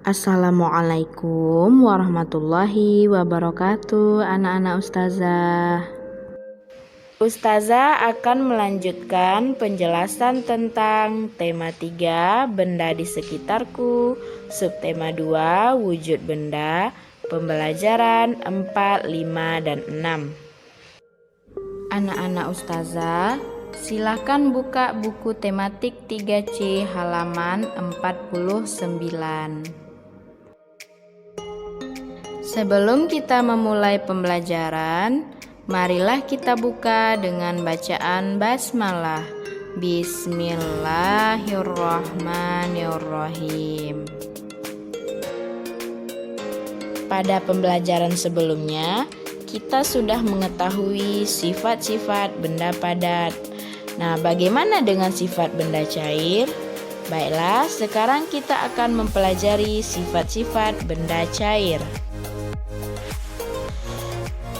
Assalamualaikum warahmatullahi wabarakatuh, anak-anak ustazah. Ustazah akan melanjutkan penjelasan tentang tema 3, benda di sekitarku, subtema 2, wujud benda, pembelajaran 4, 5, dan 6. Anak-anak ustazah, silakan buka buku tematik 3C halaman 49. Sebelum kita memulai pembelajaran, marilah kita buka dengan bacaan basmalah. Bismillahirrahmanirrahim. Pada pembelajaran sebelumnya, kita sudah mengetahui sifat-sifat benda padat. Nah, bagaimana dengan sifat benda cair? Baiklah, sekarang kita akan mempelajari sifat-sifat benda cair.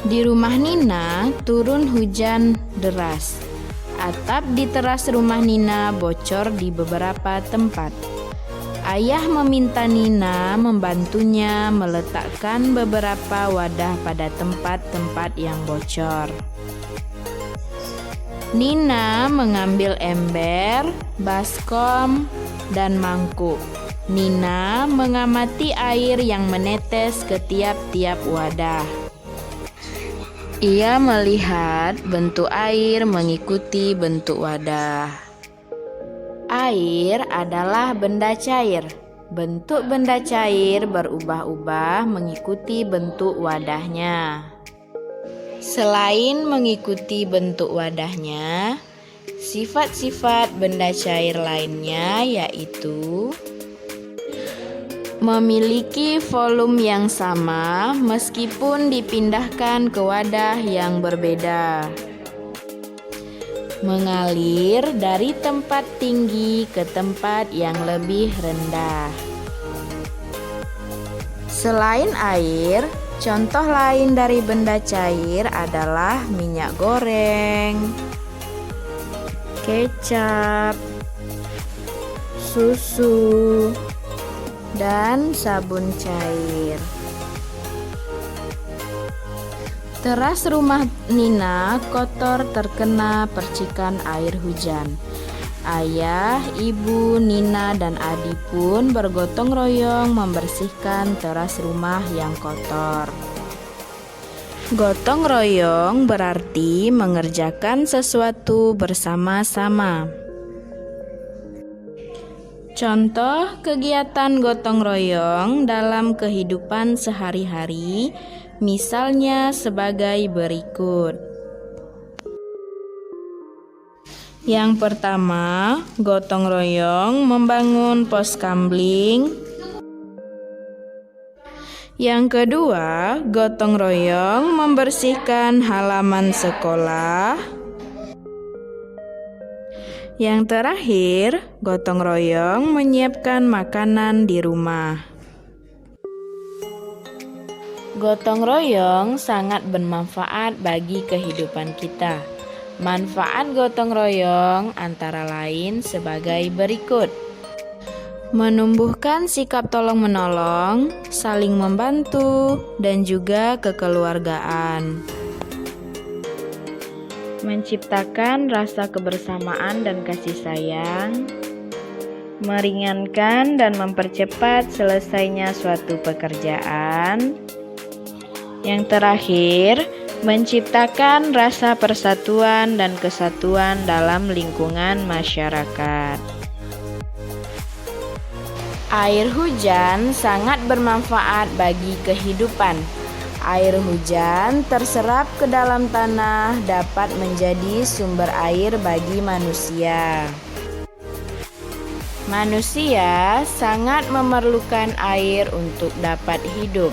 Di rumah Nina turun hujan deras. Atap di teras rumah Nina bocor di beberapa tempat. Ayah meminta Nina membantunya meletakkan beberapa wadah pada tempat-tempat yang bocor. Nina mengambil ember, baskom, dan mangkuk. Nina mengamati air yang menetes ke tiap-tiap wadah. Ia melihat bentuk air mengikuti bentuk wadah. Air adalah benda cair. Bentuk benda cair berubah-ubah mengikuti bentuk wadahnya. Selain mengikuti bentuk wadahnya, sifat-sifat benda cair lainnya yaitu memiliki volume yang sama meskipun dipindahkan ke wadah yang berbeda. Mengalir dari tempat tinggi ke tempat yang lebih rendah. Selain air, contoh lain dari benda cair adalah minyak goreng, kecap, susu, dan sabun cair. Teras rumah Nina kotor terkena percikan air hujan. Ayah, ibu, Nina, dan adik pun bergotong royong membersihkan teras rumah yang kotor. Gotong royong berarti mengerjakan sesuatu bersama-sama. Contoh kegiatan gotong royong dalam kehidupan sehari-hari, misalnya sebagai berikut. Yang pertama, gotong royong membangun pos kamling. Yang kedua, gotong royong membersihkan halaman sekolah. Yang terakhir, gotong royong menyiapkan makanan di rumah. Gotong royong sangat bermanfaat bagi kehidupan kita. Manfaat gotong royong antara lain sebagai berikut: menumbuhkan sikap tolong-menolong, saling membantu, dan juga kekeluargaan. Menciptakan rasa kebersamaan dan kasih sayang, meringankan dan mempercepat selesainya suatu pekerjaan. Yang terakhir, menciptakan rasa persatuan dan kesatuan dalam lingkungan masyarakat. Air hujan sangat bermanfaat bagi kehidupan. Air hujan terserap ke dalam tanah dapat menjadi sumber air bagi manusia. Manusia sangat memerlukan air untuk dapat hidup.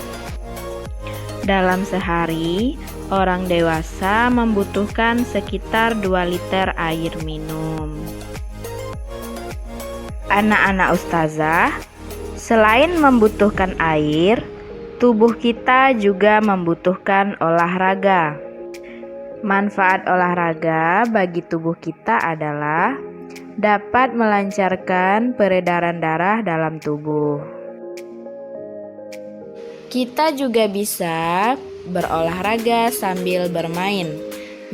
Dalam sehari, orang dewasa membutuhkan sekitar 2 liter air minum. Anak-anak ustazah, selain membutuhkan air, tubuh kita juga membutuhkan olahraga. Manfaat olahraga bagi tubuh kita adalah – dapat melancarkan peredaran darah dalam tubuh. Kita juga bisa berolahraga sambil bermain.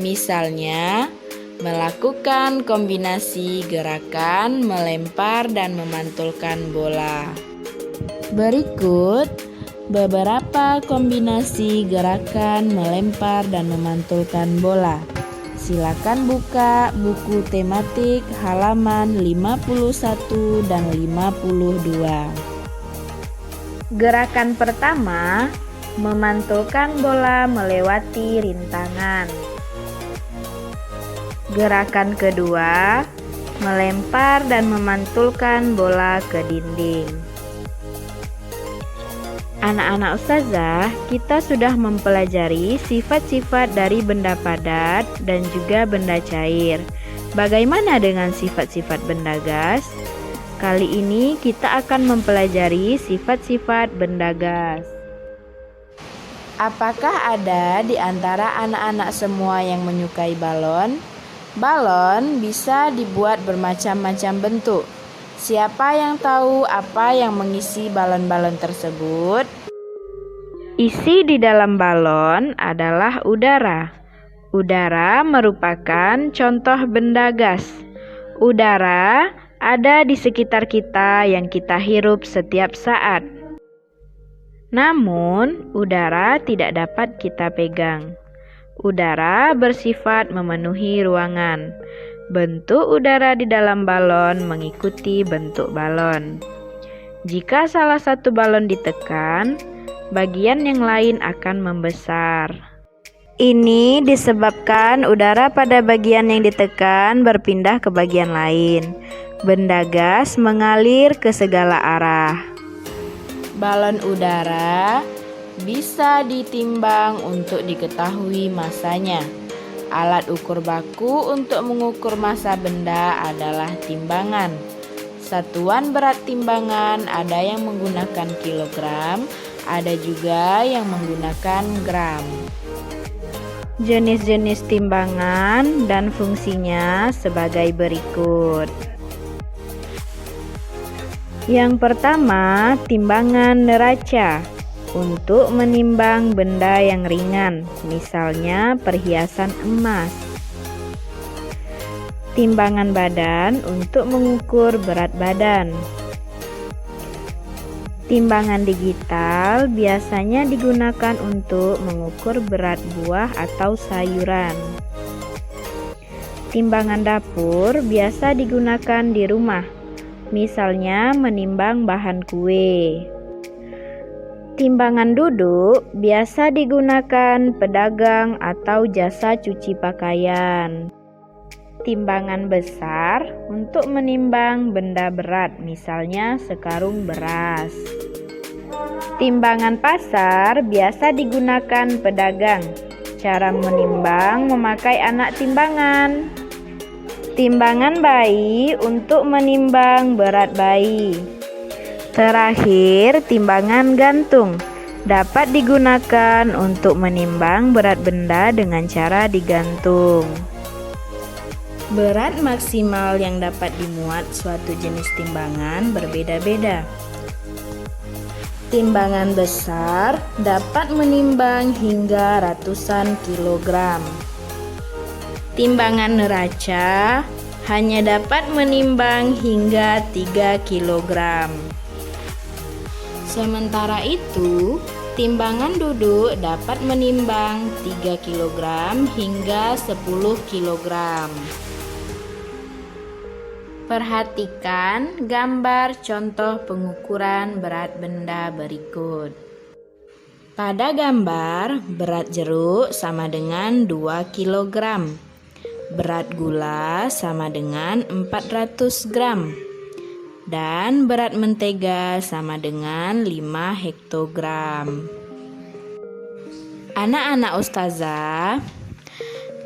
Misalnya, melakukan kombinasi gerakan melempar dan memantulkan bola. Berikut beberapa kombinasi gerakan melempar dan memantulkan bola. Silakan buka buku tematik halaman 51 dan 52. Gerakan pertama, memantulkan bola melewati rintangan. Gerakan kedua, melempar dan memantulkan bola ke dinding. Anak-anak ustazah, kita sudah mempelajari sifat-sifat dari benda padat dan juga benda cair. Bagaimana dengan sifat-sifat benda gas? Kali ini kita akan mempelajari sifat-sifat benda gas. Apakah ada di antara anak-anak semua yang menyukai balon? Balon bisa dibuat bermacam-macam bentuk. Siapa yang tahu apa yang mengisi balon-balon tersebut? Isi di dalam balon adalah udara. Udara merupakan contoh benda gas. Udara ada di sekitar kita yang kita hirup setiap saat. Namun, udara tidak dapat kita pegang. Udara bersifat memenuhi ruangan. Bentuk udara di dalam balon mengikuti bentuk balon. Jika salah satu balon ditekan, bagian yang lain akan membesar. Ini disebabkan udara pada bagian yang ditekan berpindah ke bagian lain. Benda gas mengalir ke segala arah. Balon udara bisa ditimbang untuk diketahui masanya. Alat ukur baku untuk mengukur massa benda adalah timbangan. Satuan berat timbangan ada yang menggunakan kilogram, ada juga yang menggunakan gram. Jenis-jenis timbangan dan fungsinya sebagai berikut. Yang pertama, timbangan neraca untuk menimbang benda yang ringan, misalnya perhiasan emas. Timbangan badan untuk mengukur berat badan. Timbangan digital biasanya digunakan untuk mengukur berat buah atau sayuran. Timbangan dapur biasa digunakan di rumah, misalnya menimbang bahan kue. Timbangan duduk biasa digunakan pedagang atau jasa cuci pakaian. Timbangan besar untuk menimbang benda berat, misalnya sekarung beras. Timbangan pasar biasa digunakan pedagang. Cara menimbang memakai anak timbangan. Timbangan bayi untuk menimbang berat bayi. Terakhir, timbangan gantung dapat digunakan untuk menimbang berat benda dengan cara digantung. Berat maksimal yang dapat dimuat suatu jenis timbangan berbeda-beda. Timbangan besar dapat menimbang hingga ratusan kilogram. Timbangan neraca hanya dapat menimbang hingga 3 kilogram. Sementara itu, timbangan duduk dapat menimbang 3 kilogram hingga 10 kilogram. Perhatikan gambar contoh pengukuran berat benda berikut. Pada gambar, berat jeruk sama dengan 2 kg. Berat gula sama dengan 400 gram. Dan berat mentega sama dengan 5 hektogram. Anak-anak ustazah,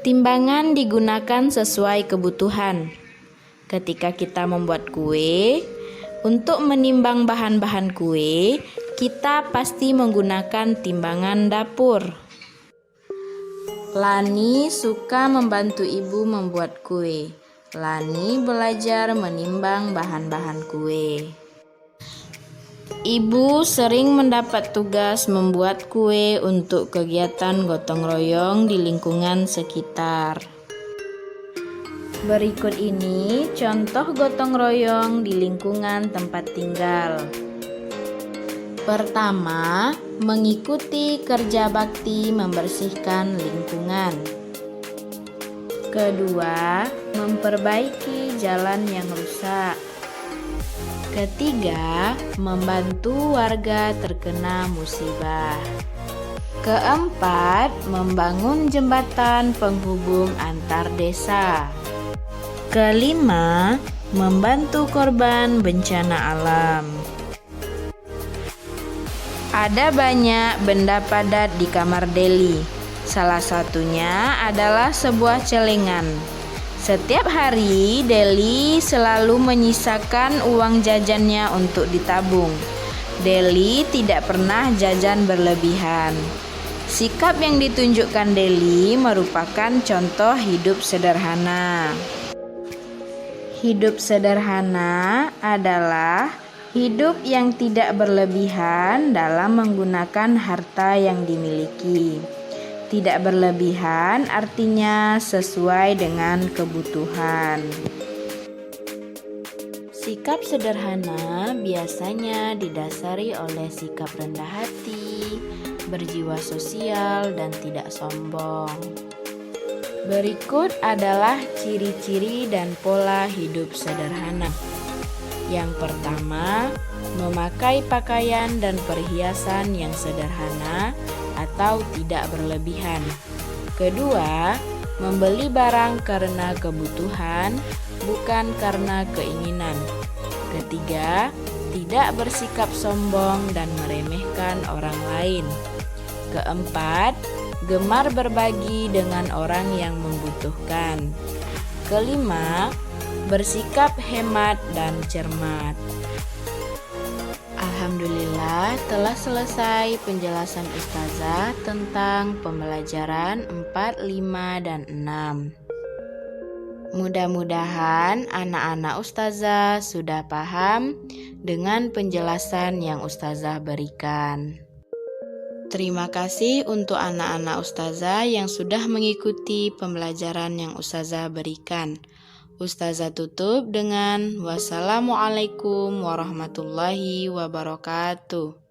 timbangan digunakan sesuai kebutuhan. Ketika kita membuat kue, untuk menimbang bahan-bahan kue, kita pasti menggunakan timbangan dapur. Lani suka membantu ibu membuat kue. Lani belajar menimbang bahan-bahan kue. Ibu sering mendapat tugas membuat kue untuk kegiatan gotong royong di lingkungan sekitar. Berikut ini contoh gotong royong di lingkungan tempat tinggal. Pertama, mengikuti kerja bakti membersihkan lingkungan. Kedua, memperbaiki jalan yang rusak. Ketiga, membantu warga terkena musibah. Keempat, membangun jembatan penghubung antar desa. Kelima, membantu korban bencana alam. Ada banyak benda padat di kamar Deli. Salah satunya adalah sebuah celengan. Setiap hari, Deli selalu menyisakan uang jajannya untuk ditabung. Deli tidak pernah jajan berlebihan. Sikap yang ditunjukkan Deli merupakan contoh hidup sederhana. Hidup sederhana adalah hidup yang tidak berlebihan dalam menggunakan harta yang dimiliki. Tidak berlebihan artinya sesuai dengan kebutuhan. Sikap sederhana biasanya didasari oleh sikap rendah hati, berjiwa sosial, dan tidak sombong. Berikut adalah ciri-ciri dan pola hidup sederhana. Yang pertama, memakai pakaian dan perhiasan yang sederhana atau tidak berlebihan. Kedua, membeli barang karena kebutuhan, bukan karena keinginan. Ketiga, tidak bersikap sombong dan meremehkan orang lain. Keempat, gemar berbagi dengan orang yang membutuhkan. Kelima, bersikap hemat dan cermat. Alhamdulillah telah selesai penjelasan Ustazah tentang pembelajaran 4, 5, dan 6. Mudah-mudahan anak-anak Ustazah sudah paham dengan penjelasan yang Ustazah berikan. Terima kasih untuk anak-anak Ustazah yang sudah mengikuti pembelajaran yang Ustazah berikan. Ustazah tutup dengan wassalamualaikum warahmatullahi wabarakatuh.